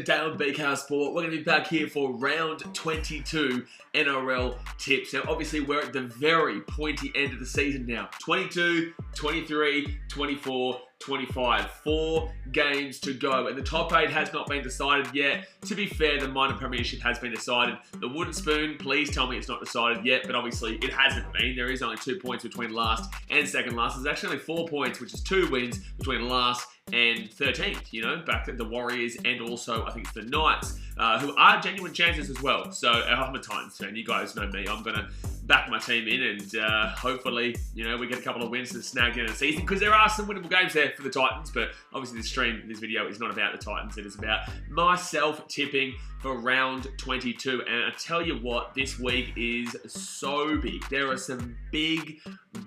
day on BKRsport. We're going to be back here for round 22 NRL tips. Now, obviously, we're at the very pointy end of the season now. 22, 23, 24, 25. 4 games to go. And the top 8 has not been decided yet. To be fair, the minor premiership has been decided. The wooden spoon, please tell me it's not decided yet. But obviously, it hasn't been. There is only 2 points between last and second last. There's actually only 4 points, which is 2 wins between last and 13th, you know, back at the Warriors and also, I think it's the Knights, who are genuine chances as well. So, I'm a Titans fan. You guys know me. I'm going to back my team in and hopefully, you know, we get a couple of wins to snag in the season because there are some winnable games there for the Titans, but obviously this video is not about the Titans. It is about myself tipping for round 22. And I tell you what, this week is so big. There are some big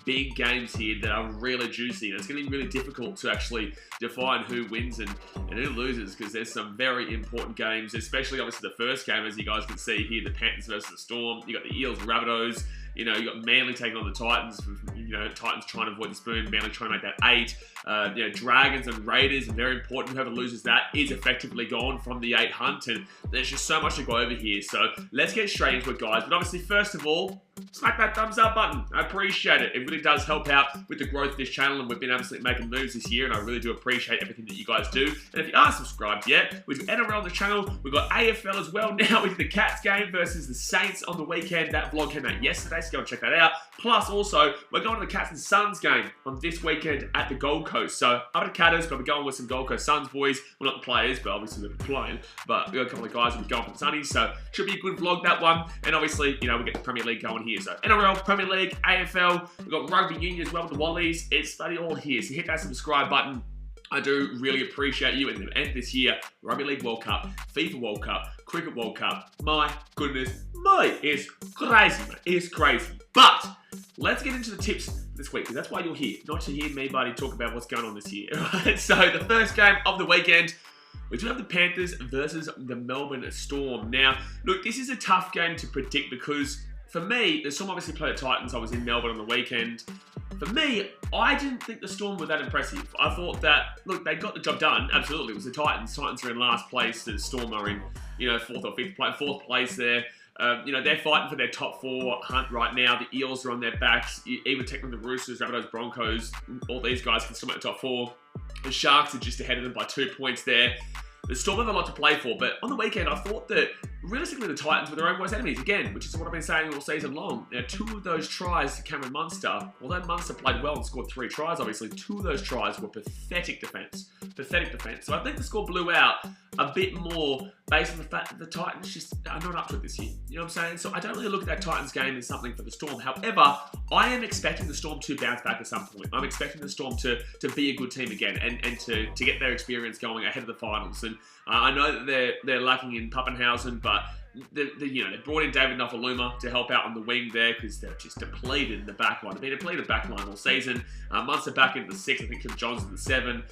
games here that are really juicy, and it's going to be really difficult to actually define who wins and who loses because there's some very important games, especially obviously the first game, as you guys can see here, the Panthers versus the Storm. You got the Eels, Rabbitohs. You know, you got Manly taking on the Titans. You know, Titans trying to avoid the spoon. Manly trying to make that 8. You know, Dragons and Raiders are very important. Whoever loses that is effectively gone from the 8 hunt. And there's just so much to go over here. So let's get straight into it, guys. But obviously, first of all, smack that thumbs up button. I appreciate it. It really does help out with the growth of this channel. And we've been absolutely making moves this year. And I really do appreciate everything that you guys do. And if you aren't subscribed yet, we do NRL on the channel. We've got AFL as well now. We did the Cats game versus the Saints on the weekend. That vlog came out yesterday, so go and check that out. Plus, also, we're going to the Cats and Suns game on this weekend at the Gold Coast. So, I'm at Catters, but we're going with some Gold Coast Suns boys. Well, not the players, but obviously we're playing. But we've got a couple of guys who'll be going for the Sunnies, so should be a good vlog, that one. And obviously, you know, we get the Premier League going here. So, NRL, Premier League, AFL, we've got Rugby Union as well with the Wallies. It's bloody all here. So, hit that subscribe button. I do really appreciate you. And then end this year, Rugby League World Cup, FIFA World Cup, Cricket World Cup. My goodness, it's crazy, mate. It's crazy. But let's get into the tips this week, because that's why you're here, not to hear me, buddy, talk about what's going on this year. Right? So the first game of the weekend, we do have the Panthers versus the Melbourne Storm. Now, look, this is a tough game to predict because for me, the Storm obviously played the Titans. I was in Melbourne on the weekend. For me, I didn't think the Storm were that impressive. I thought that, look, they got the job done. Absolutely, it was the Titans. Titans are in last place. The Storm are in, you know, fourth place there. You know, they're fighting for their top 4 hunt right now. The Eels are on their backs. Even taking the Roosters, Rabbitohs, Broncos, all these guys can still make the top 4. The Sharks are just ahead of them by 2 points there. The Storm have a lot to play for, but on the weekend, I thought that realistically the Titans were their own worst enemies again, which is what I've been saying all season long. Now, 2 of those tries to Cameron Munster, although Munster played well and scored 3 tries, obviously, 2 of those tries were pathetic defence. Pathetic defence. So I think the score blew out a bit more based on the fact that the Titans just are not up to it this year. You know what I'm saying? So I don't really look at that Titans game as something for the Storm. However, I am expecting the Storm to bounce back at some point. I'm expecting the Storm to be a good team again and to get their experience going ahead of the finals. And I know that they're lacking in Pappenhausen, but you know, they brought in David Nofaluma to help out on the wing there because they're just depleted in the back line. They've been depleted back line all season. Munster back into the 6, I think Kim Johns in the 7.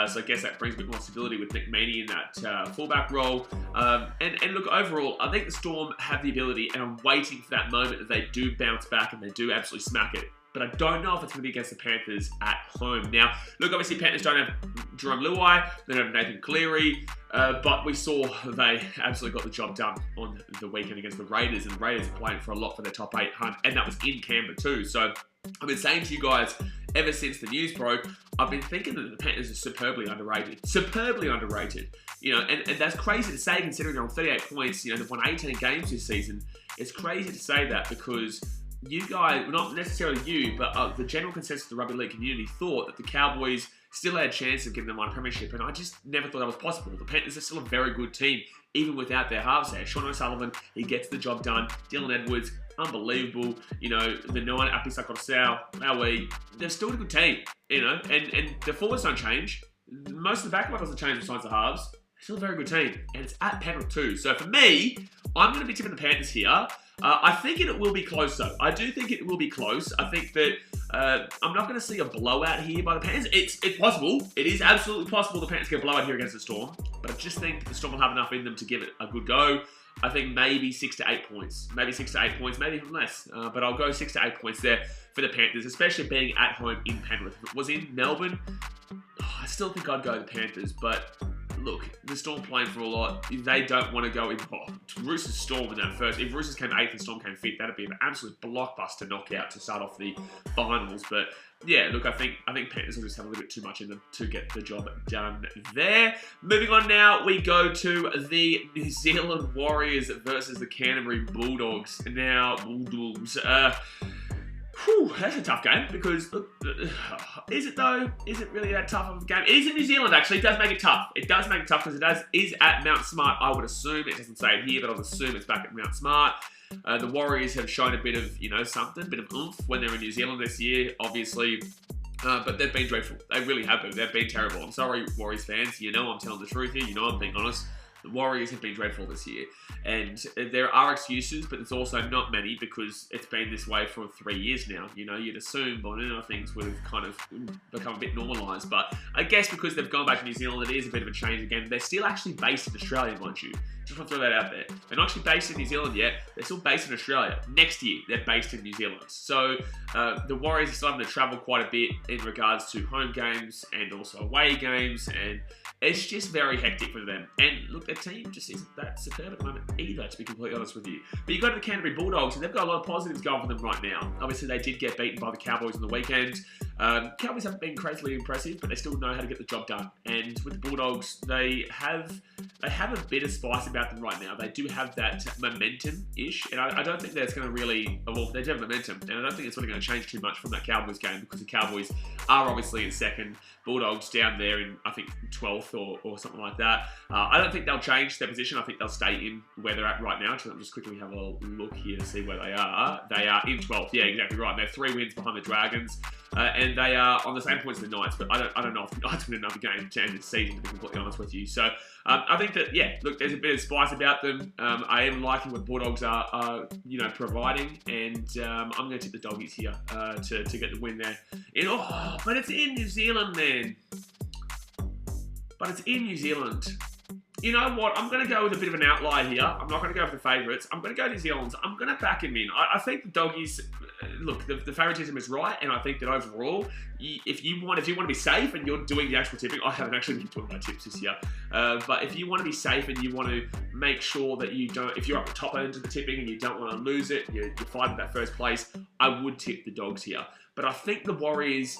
So I guess that brings a bit more stability with Nick Meaney in that fullback role. And look, overall, I think the Storm have the ability, and I'm waiting for that moment that they do bounce back and they do absolutely smack it. But I don't know if it's going to be against the Panthers at home. Now, look, obviously Panthers don't have Jerome Luai, they don't have Nathan Cleary, but we saw they absolutely got the job done on the weekend against the Raiders, and the Raiders are playing for a lot for their top 8 hunt, and that was in Canberra too. So I've been saying to you guys ever since the news broke, I've been thinking that the Panthers are superbly underrated. Superbly underrated. You know, and that's crazy to say considering they're on 38 points. You know, they've won 18 games this season. It's crazy to say that because you guys, not necessarily you, but the general consensus of the rugby league community thought that the Cowboys still had a chance of getting them on a premiership, and I just never thought that was possible. The Panthers are still a very good team, even without their halves there. Sean O'Sullivan, he gets the job done. Dylan Edwards, unbelievable. You know, the 9, Api Sakosau, they're still a good team, you know, and the forwards don't change. Most of the back line doesn't change besides the halves. Still a very good team, and it's at Penrith too. So for me, I'm going to be tipping the Panthers here. I think it will be close though. I do think it will be close. I think that I'm not going to see a blowout here by the Panthers. It's possible. It is absolutely possible the Panthers get a blowout here against the Storm. But I just think the Storm will have enough in them to give it a good go. I think maybe 6 to 8 points. Maybe 6 to 8 points, maybe even less. But I'll go 6 to 8 points there for the Panthers, especially being at home in Penrith. If it was in Melbourne, I still think I'd go the Panthers. But look, the Storm playing for a lot. They don't want to go in. Oh, Roosters Storm in that first. If Roosters came 8th and Storm came 5th, that'd be an absolute blockbuster knockout to start off the finals. But yeah, look, I think Panthers will just have a little bit too much in them to get the job done there. Moving on now, we go to the New Zealand Warriors versus the Canterbury Bulldogs. Now, Bulldogs. That's a tough game because, look, is it though? Is it really that tough of a game? It is in New Zealand, actually. It does make it tough. It does make it tough because it is at Mount Smart, I would assume. It doesn't say it here, but I would assume it's back at Mount Smart. The Warriors have shown a bit of, something, a bit of oomph when they're in New Zealand this year, obviously. But they've been dreadful. They really have been. They've been terrible. I'm sorry, Warriors fans. I'm telling the truth here. I'm being honest. The Warriors have been dreadful this year. And there are excuses, but there's also not many because it's been this way for 3 years now. You'd assume by now things would have kind of become a bit normalised. But I guess because they've gone back to New Zealand, it is a bit of a change again. They're still actually based in Australia, mind you. Just want to throw that out there. They're not actually based in New Zealand yet. They're still based in Australia. Next year, they're based in New Zealand. So the Warriors are still having to travel quite a bit in regards to home games and also away games. And it's just very hectic for them. And look, their team just isn't that superb at the moment either, to be completely honest with you. But you go to the Canterbury Bulldogs, and they've got a lot of positives going for them right now. Obviously, they did get beaten by the Cowboys on the weekend. Cowboys haven't been crazily impressive, but they still know how to get the job done. And with the Bulldogs, they have a bit of spice about them right now. They do have that momentum-ish, and I don't think that's going to really... Well, they do have momentum, and I don't think it's really going to change too much from that Cowboys game because the Cowboys are obviously in second. Bulldogs down there in, I think, 12th or something like that. I don't think they'll change their position. I think they'll stay in where they're at right now. So I'll just quickly have a look here to see where they are. They are in 12th. Yeah, exactly right. They're 3 wins behind the Dragons. And they are on the same points as the Knights, but I don't know if the Knights win another game to end the season, to be completely honest with you. So I think that, yeah, look, there's a bit of spice about them. I am liking what Bulldogs are providing, and I'm going to tip the Doggies here to get the win there. But it's in New Zealand, man. But it's in New Zealand. You know what? I'm going to go with a bit of an outlier here. I'm not going to go for the favourites. I'm going to go New Zealand. I'm going to back him in. I think the Doggies... Look, the favouritism is right, and I think that overall, if you want to be safe and you're doing the actual tipping, I haven't actually been doing my tips this year, but if you want to be safe and you want to make sure that you don't, if you're up the top end of the tipping and you don't want to lose it, you're fighting that first place, I would tip the Dogs here. But I think the Warriors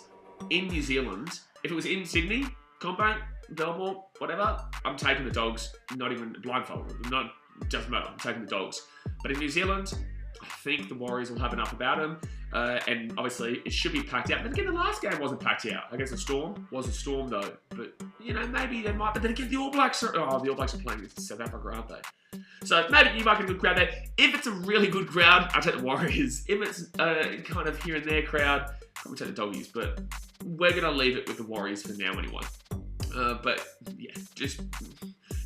in New Zealand, if it was in Sydney, Combank, Belmore, whatever, I'm taking the Dogs, not even blindfolded, doesn't matter, I'm taking the Dogs. But in New Zealand, I think the Warriors will have enough about them, and obviously it should be packed out. But again, the last game wasn't packed out. I guess the Storm was a Storm though, but maybe they might. But then again, the All Blacks are playing against South Africa, aren't they? So maybe you might get a good crowd there. If it's a really good crowd, I'll take the Warriors. If it's kind of here and there crowd, I'll take the Doggies. But we're gonna leave it with the Warriors for now anyway. But yeah, just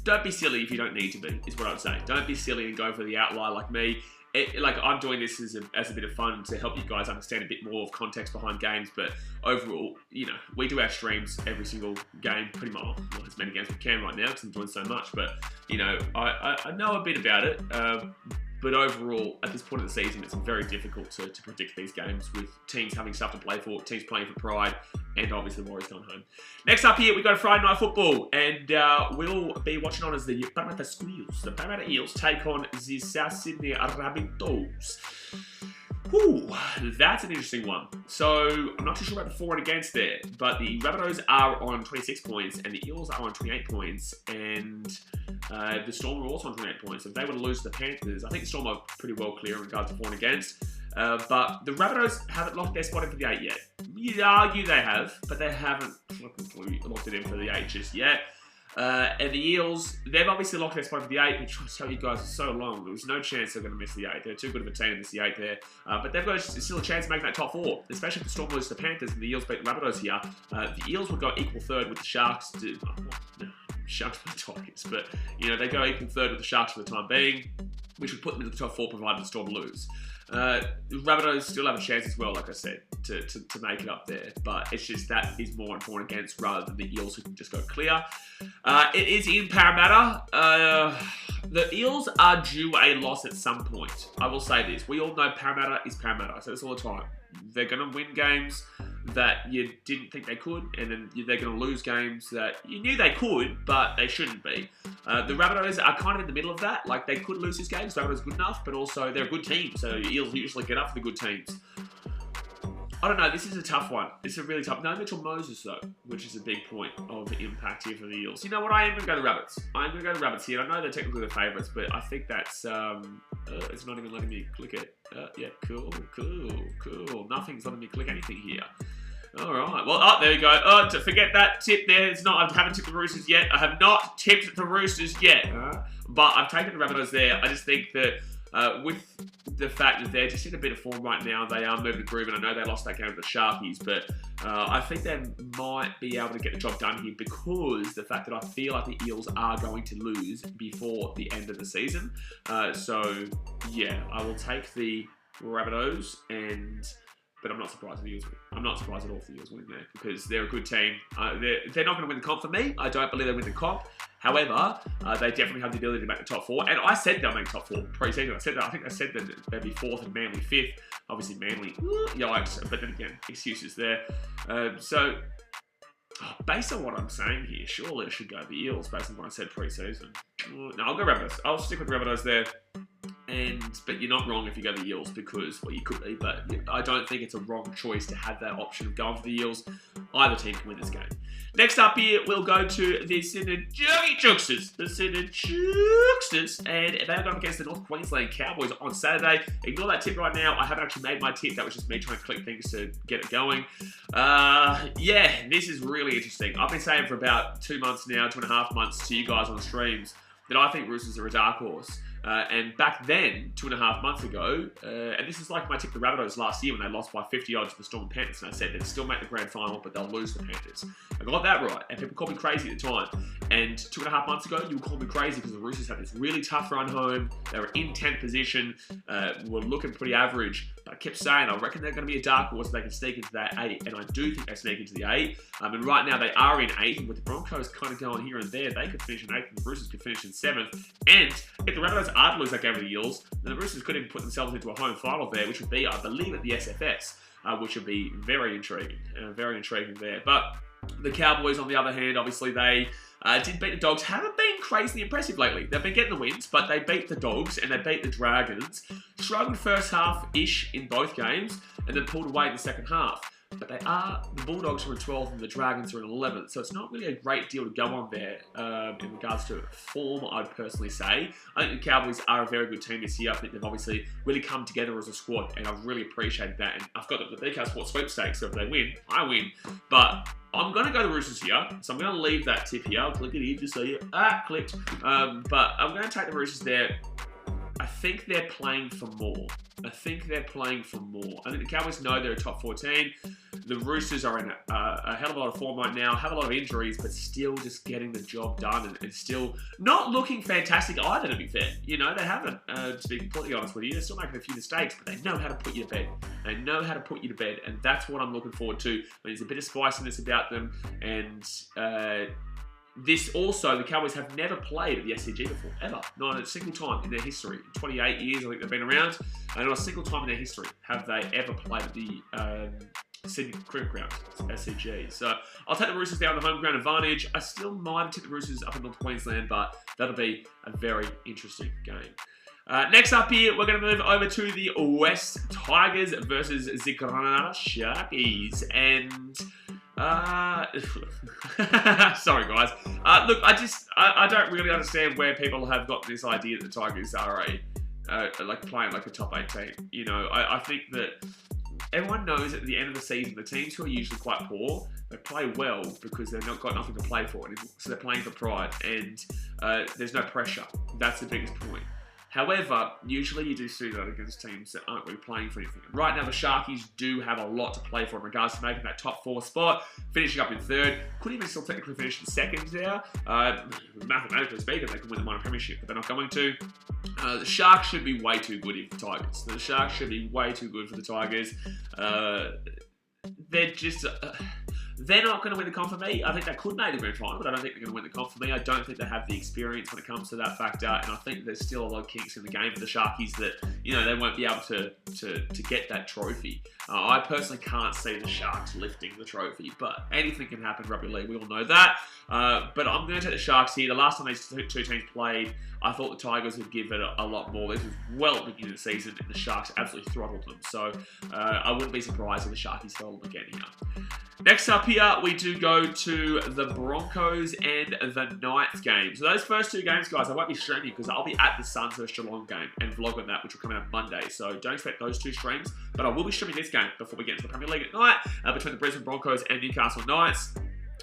don't be silly if you don't need to be, is what I'd say. Don't be silly and go for the outlier like me. I'm doing this as a bit of fun to help you guys understand a bit more of context behind games, but overall, we do our streams every single game, pretty much, well, as many games as we can right now because I'm doing so much, but, I know a bit about it, but overall, at this point of the season, it's very difficult to predict these games with teams having stuff to play for, teams playing for pride, and obviously the Warriors going home. Next up here, we've got Friday Night Football, and we'll be watching on as the Parramatta Squeals, the Parramatta Eels take on the South Sydney Rabbitohs. Whew, that's an interesting one. So, I'm not too sure about the for and against there, but the Rabbitohs are on 26 points, and the Eels are on 28 points, and the Storm are also on 28 points. If they were to lose to the Panthers, I think the Storm are pretty well clear in regards to for and against, but the Rabbitohs haven't locked their spot in for the 8 yet. You'd argue they have, but they haven't locked it in for the 8 just yet. And the Eels, they've obviously locked their spot for the 8, which I'll tell you guys for so long. There was no chance they're going to miss the 8. They're too good of a team to miss the 8 there. But they've got still a chance of making that top 4, especially if the Storm lose to the Panthers and the Eels beat the Rabbitohs here. The Eels would go equal third with the Sharks. Sharks for the Tigers, but they go equal third with the Sharks for the time being, which would put them into the top 4 provided the Storm lose. The Rabbitohs still have a chance as well, like I said, to make it up there, but it's just that is more on for and against rather than the Eels who can just go clear. It is in Parramatta. The Eels are due a loss at some point. I will say this. We all know Parramatta is Parramatta. I say this all the time. They're going to win games. that you didn't think they could, and then they're going to lose games that you knew they could, but they shouldn't be. The Rabbitohs are kind of in the middle of that. Like, they could lose these games. Rabbitohs are good enough, but also they're a good team, so Eels usually get up for the good teams. I don't know, this is a tough one. This is a really tough. No Mitchell Moses, though, which is a big point of impact here for the Eels. You know what? I am going to go to Rabbits. I'm going to go to Rabbits here. I know they're technically the favourites, but I think that's... it's not even letting me click it. Yeah, cool. Nothing's letting me click anything here. All right. Well, there you go. Oh, to forget that tip there. It's not. I haven't tipped the Roosters yet. I have not tipped the Roosters yet. But I've taken the Rabbitohs there. I just think that with the fact that they're just in a bit of form right now, they are moving the groove, and I know they lost that game to the Sharkies, but I think they might be able to get the job done here because the fact that I feel like the Eels are going to lose before the end of the season. So, yeah, I will take the Rabbitohs, but I'm not surprised at the Eels win. I'm not surprised at all for the Eels winning there because they're a good team. They're not going to win the comp for me. I don't believe they win the comp. However, they definitely have the ability to make the top 4. And I said they'll make the top 4 pre-season. I said that. I think I said that they'd be 4th and Manly 5th. Obviously, Manly, yikes. But then again, excuses there. Based on what I'm saying here, surely I should go the Eels based on what I said pre-season. No, I'll go Rabbitohs. I'll stick with the Rabbitohs there. But you're not wrong if you go the Eels because, well, you could be, but I don't think it's a wrong choice to have that option of going for the Eels. Either team can win this game. Next up here, we'll go to the Sydney Juxers. The Sydney Juxers, and they're going against the North Queensland Cowboys on Saturday. Ignore that tip right now. I haven't actually made my tip. That was just me trying to click things to get it going. Yeah, this is really interesting. I've been saying for about 2 months now, 2.5 months to you guys on the streams that I think Roosters are a dark horse. And back then, 2.5 months ago, and this is like my tip to Rabbitohs last year when they lost by 50 odds to the Storm Panthers, and I said they'd still make the grand final, but they'll lose the Panthers. I got that right, and people called me crazy at the time. And 2.5 months ago, you called me crazy because the Roosters had this really tough run home. They were in 10th position, were looking pretty average. But I kept saying, I reckon they're going to be a dark horse, they can sneak into that 8, and I do think they sneak into the 8. And right now they are in 8, and with the Broncos kind of going here and there, they could finish in 8th, and the Roosters could finish in 7th. And if the Rabbitohs are to lose that game with the Eels, then the Roosters could even put themselves into a home final there, which would be, I believe, at the SFS, which would be very intriguing there. But the Cowboys, on the other hand, obviously they did beat the Dogs. Haven't been crazily impressive lately. They've been getting the wins, but they beat the Dogs and they beat the Dragons. Struggled first half-ish in both games, and then pulled away in the second half. But the Bulldogs are in 12th and the Dragons are in 11th, so it's not really a great deal to go on there in regards to form, I'd personally say. I think the Cowboys are a very good team this year. I think they've obviously really come together as a squad, and I've really appreciated that. And I've got the BKRsport sweepstakes, so if they win, I win. But I'm going to go the Roosters here, so I'm going to leave that tip here. I'll click it here just so you clicked. But I'm going to take the Roosters there. I think they're playing for more. I think the Cowboys know they're a top 14. The Roosters are in a hell of a lot of form right now, have a lot of injuries, but still just getting the job done and still not looking fantastic either, to be fair. You know, they haven't, to be completely honest with you. They're still making a few mistakes, but they know how to put you to bed. They know how to put you to bed, and that's what I'm looking forward to. There's a bit of spiciness about them, and this also, the Cowboys have never played at the SCG before, ever. Not a single time in their history. In 28 years, I think they've been around, and not a single time in their history have they ever played at the Sydney Cricket Ground, SCG. So I'll take the Roosters down the home ground advantage. I still might take the Roosters up in North Queensland, but that'll be a very interesting game. Next up here, we're going to move over to the West Tigers versus the Granada Sharkies. And sorry guys. Look, I don't really understand where people have got this idea that the Tigers are like playing like a top 8 team. You know, I think that everyone knows at the end of the season, the teams who are usually quite poor, they play well because they've not got nothing to play for anymore. So they're playing for pride, and there's no pressure. That's the biggest point. However, usually you do see that against teams that aren't really playing for anything. Right now, the Sharkies do have a lot to play for in regards to making that top 4 spot, finishing up in 3rd. Could even still technically finish in 2nd there. Mathematically speaking, they could win the minor premiership, but they're not going to. The Sharks should be way too good for the Tigers. The Sharks should be way too good for the Tigers. They're just... they're not going to win the comp for me. I think they could make the grand final, but I don't think they're going to win the comp for me. I don't think they have the experience when it comes to that factor, and I think there's still a lot of kinks in the game for the Sharkies that, they won't be able to get that trophy. I personally can't see the Sharks lifting the trophy, but anything can happen in rugby league. We all know that. But I'm going to take the Sharks here. The last time these two teams played, I thought the Tigers would give it a lot more. This was well at the beginning of the season, and the Sharks absolutely throttled them. So I wouldn't be surprised if the Sharkies fell them again here. Next up here, we do go to the Broncos and the Knights game. So those first two games, guys, I won't be streaming because I'll be at the Suns vs Geelong game and vlog on that, which will come out Monday. So don't expect those two streams, but I will be streaming this game before we get into the Premier League at night between the Brisbane Broncos and Newcastle Knights.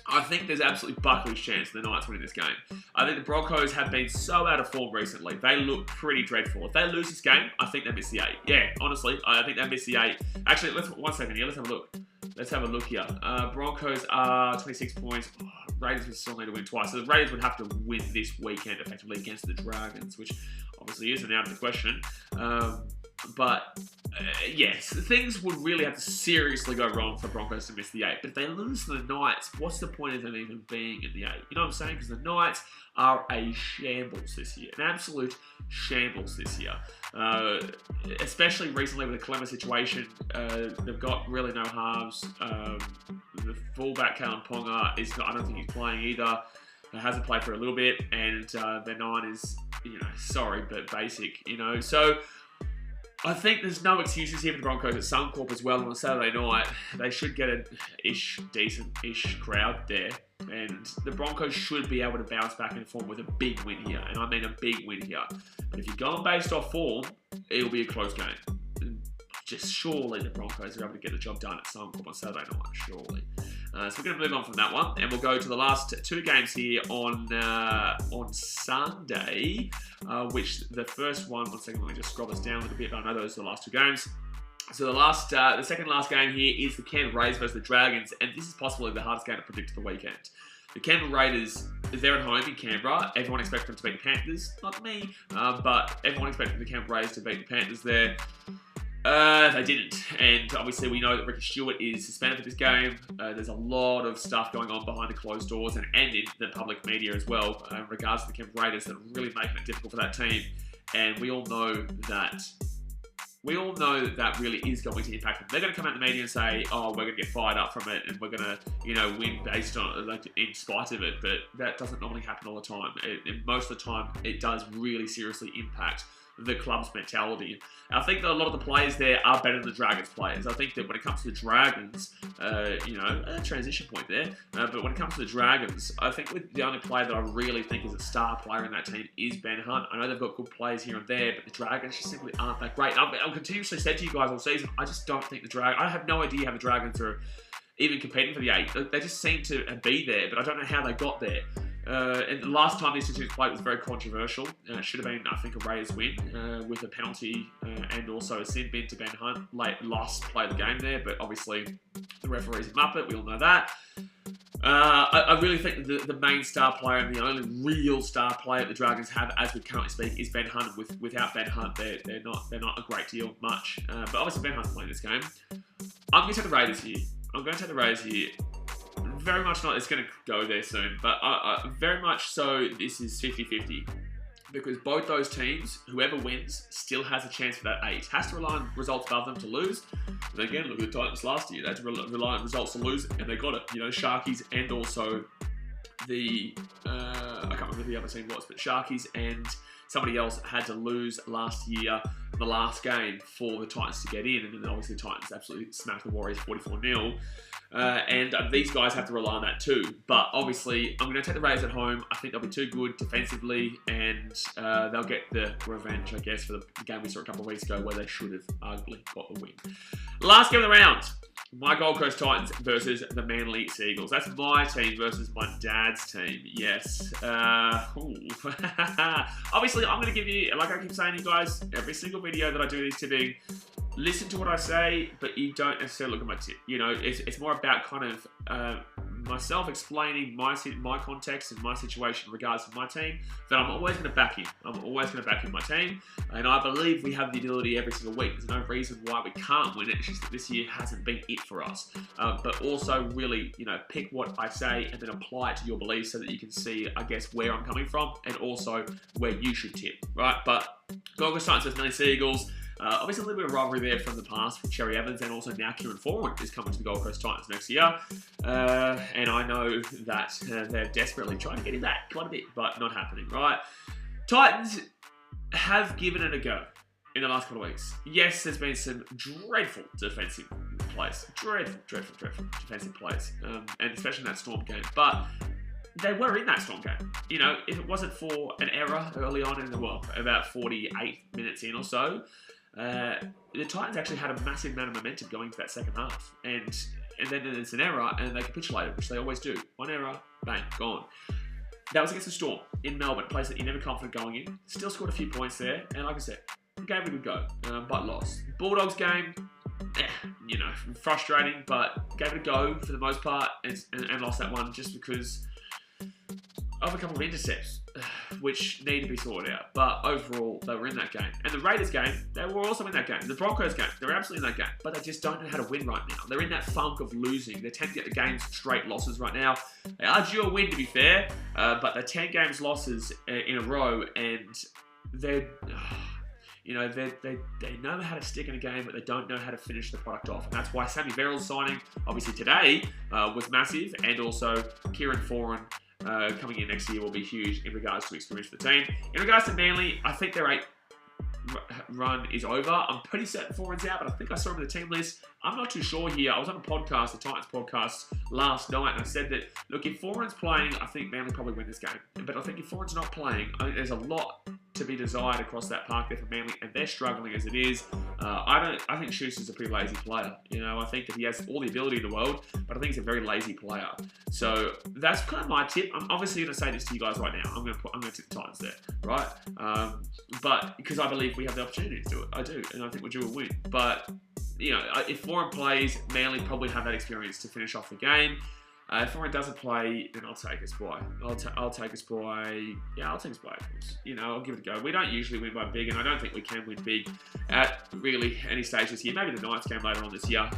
I think there's absolutely Buckley's chance the Knights winning this game. I think the Broncos have been so out of form recently. They look pretty dreadful. If they lose this game, I think they miss the 8. Yeah, honestly, I think they miss the 8. Actually, one second here. Let's have a look. Let's have a look here. Broncos are 26 points. Oh, Raiders would still need to win twice. So the Raiders would have to win this weekend effectively against the Dragons, which obviously isn't out of the question. Yes, things would really have to seriously go wrong for Broncos to miss the 8. But if they lose to the Knights, what's the point of them even being in the 8? You know what I'm saying? Because the Knights are a shambles this year. An absolute shambles this year. Especially recently with the Clemmer situation. They've got really no halves. The fullback, Callum Ponga, I don't think he's playing either. Hasn't played for a little bit. And their 9 is, sorry, but basic, So I think there's no excuses here for the Broncos at Suncorp as well on a Saturday night. They should get a decent-ish crowd there. And the Broncos should be able to bounce back in form with a big win here. And I mean a big win here. But if you're going based off form, it'll be a close game. Just surely the Broncos are able to get the job done at Suncorp on Saturday night, surely. So we're going to move on from that one, and we'll go to the last two games here on Sunday, which the first one second, let me just scroll this down a little bit, but I know those are the last two games. So the second last game here is the Canberra Raiders versus the Dragons, and this is possibly the hardest game to predict for the weekend. The Canberra Raiders, they're at home in Canberra. Everyone expects them to beat the Panthers, not me, but everyone expected the Canberra Raiders to beat the Panthers there. They didn't, and obviously we know that Ricky Stewart is suspended for this game. There's a lot of stuff going on behind the closed doors and in the public media as well in regards to the Canberra Raiders that are really making it difficult for that team. And we all know that really is going to impact them. They're going to come out in the media and say, "Oh, we're going to get fired up from it, and we're going to, win based on in spite of it." But that doesn't normally happen all the time. Most of the time, it does really seriously impact the club's mentality. I think that a lot of the players there are better than the Dragons players. I think that when it comes to the Dragons, a transition point there, but when it comes to the Dragons, I think the only player that I really think is a star player in that team is Ben Hunt. I know they've got good players here and there, but the Dragons just simply aren't that great. I've continuously said to you guys all season, I just don't think I have no idea how the Dragons are even competing for the 8. They just seem to be there, but I don't know how they got there. And the last time these two teams played was very controversial. It should have been, I think, a Raiders win with a penalty and also a sin bin to Ben Hunt last play of the game there. But obviously, the referee's a muppet. We all know that. I really think the main star player and the only real star player the Dragons have, as we currently speak, is Ben Hunt. Without Ben Hunt, they're not a great deal much. But obviously, Ben Hunt's playing this game. I'm going to take the Raiders here. Very much not it's going to go there soon, but very much so this is 50-50. Because both those teams, whoever wins, still has a chance for that 8. Has to rely on results above them to lose. But again, look at the Titans last year. They had to rely on results to lose, and they got it. Sharkies and also the... I can't remember who the other team was, but Sharkies and somebody else had to lose last year, the last game, for the Titans to get in. And then obviously the Titans absolutely smacked the Warriors 44-0. And these guys have to rely on that too. But obviously, I'm going to take the Raiders at home. I think they'll be too good defensively, and they'll get the revenge, I guess, for the game we saw a couple of weeks ago where they should have arguably got the win. Last game of the round. My Gold Coast Titans versus the Manly Seagulls. That's my team versus my dad's team. Yes. Obviously, I'm going to give you, like I keep saying to you guys, every single video that I do these tipping, listen to what I say, but you don't necessarily look at my tip. It's more about kind of myself explaining my context and my situation in regards to my team, that I'm always going to back in. I'm always going to back in my team, and I believe we have the ability every single week. There's no reason why we can't win it. It's just that this year hasn't been it for us. But also really, pick what I say and then apply it to your beliefs so that you can see, I guess, where I'm coming from and also where you should tip, right? But Gold Coast Titans versus Manly Seagulls. Obviously, a little bit of rivalry there from the past with Cherry Evans, and also now Kieran Foran is coming to the Gold Coast Titans next year. And I know that they're desperately trying to get him back quite a bit, but not happening, right? Titans have given it a go in the last couple of weeks. Yes, there's been some dreadful defensive plays. Dreadful defensive plays. And especially in that Storm game. But they were in that Storm game. You know, if it wasn't for an error early on in the, well, about 48 minutes in or so, the Titans actually had a massive amount of momentum going into that second half. And then there's an error and they capitulated, which they always do. One error, bang, gone. That was against the Storm in Melbourne, a place that you're never confident going in. Still scored a few points there. And like I said, gave it a good go, but lost. Bulldogs game, you know, frustrating, but gave it a go for the most part and lost that one just because of a couple of intercepts, which need to be sorted out. But overall, they were in that game. And the Raiders game, they were also in that game. The Broncos game, they were absolutely in that game. But they just don't know how to win right now. They're in that funk of losing. They tend to get the games straight losses right now. They are due a win, to be fair, but they're 10 games losses in a row, and they're... You know, they know how to stick in a game, but they don't know how to finish the product off. And that's why Sammy Verrills signing, obviously today, was massive. And also, Kieran Foran coming in next year will be huge in regards to experience for the team. In regards to Manly, I think their 8 run is over. I'm pretty certain Foran's out, but I think I saw him in the team list. I'm not too sure here. I was on a podcast, the Titans podcast, last night, and I said that, look, if Foran's playing, I think Manly probably win this game. But I think if Foran's not playing, I think there's a lot to be desired across that park there for Manly, and they're struggling as it is. I think Schuster's a pretty lazy player. You know, I think that he has all the ability in the world, but I think he's a very lazy player. So that's kind of my tip. I'm obviously going to say this to you guys right now. I'm going to tip the Titans there, right? But because I believe we have the opportunity to do it, I do, and I think we'll do a win. But you know, if Foran plays, Manly probably have that experience to finish off the game. If Foran doesn't play, then I'll take us by. I'll take us by. Yeah, I'll take us by, of course. You know, I'll give it a go. We don't usually win by big, and I don't think we can win big at really any stage this year. Maybe the Knights game later on this year.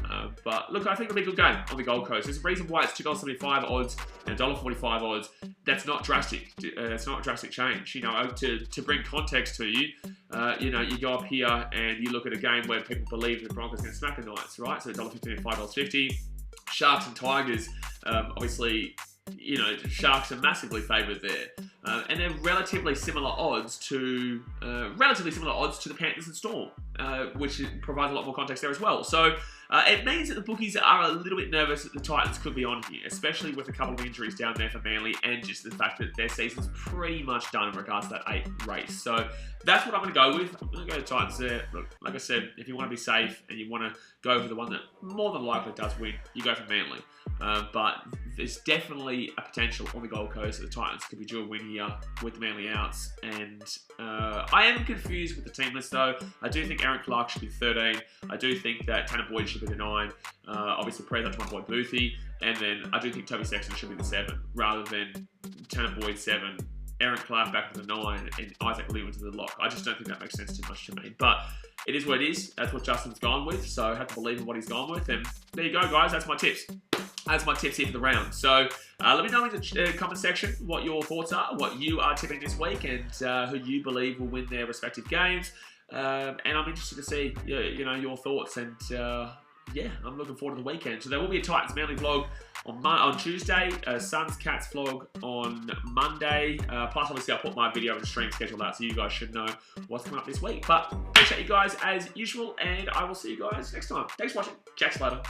But look, I think it'll be a good game on the Gold Coast. There's a reason why it's $2.75 odds and $1.45 odds. That's not drastic. That's not a drastic change. You know, to bring context to you, you know, you go up here and you look at a game where people believe the Broncos are going to smack the Knights, right? So $1.15 and $5.50. Sharks and Tigers, obviously, you know, Sharks are massively favoured there, and they're relatively similar odds to the Panthers and Storm, which provides a lot more context there as well. So it means that the bookies are a little bit nervous that the Titans could be on here, especially with a couple of injuries down there for Manly, and just the fact that their season's pretty much done in regards to that 8th race. So that's what I'm going to go with. I'm going to go to Titans there. Look, like I said, if you want to be safe and you want to go for the one that more than likely does win, you go for Manly. But there's definitely a potential on the Gold Coast that the Titans could be due a win here with the Manly outs. And I am confused with the team list though. I do think Aaron Clark should be 13. I do think that Tanner Boyd should be the 9. Obviously, praise out to my boy Boothie. And then I do think Toby Sexton should be the 7 rather than Tanner Boyd 7. Aaron Clark back to the 9 and Isaac Lewin to the lock. I just don't think that makes sense too much to me. But it is what it is. That's what Justin's gone with. So I have to believe in what he's gone with. And there you go, guys. That's my tips. That's my tips here for the round. So let me know in the comment section what your thoughts are, what you are tipping this week, and who you believe will win their respective games. And I'm interested to see you know, your thoughts. And yeah, I'm looking forward to the weekend. So there will be a Titans Manly vlog on Tuesday, Suns Cats vlog on Monday. Plus, obviously, I'll put my video and stream schedule out so you guys should know what's coming up this week. But appreciate you guys as usual, and I will see you guys next time. Thanks for watching. Jack later.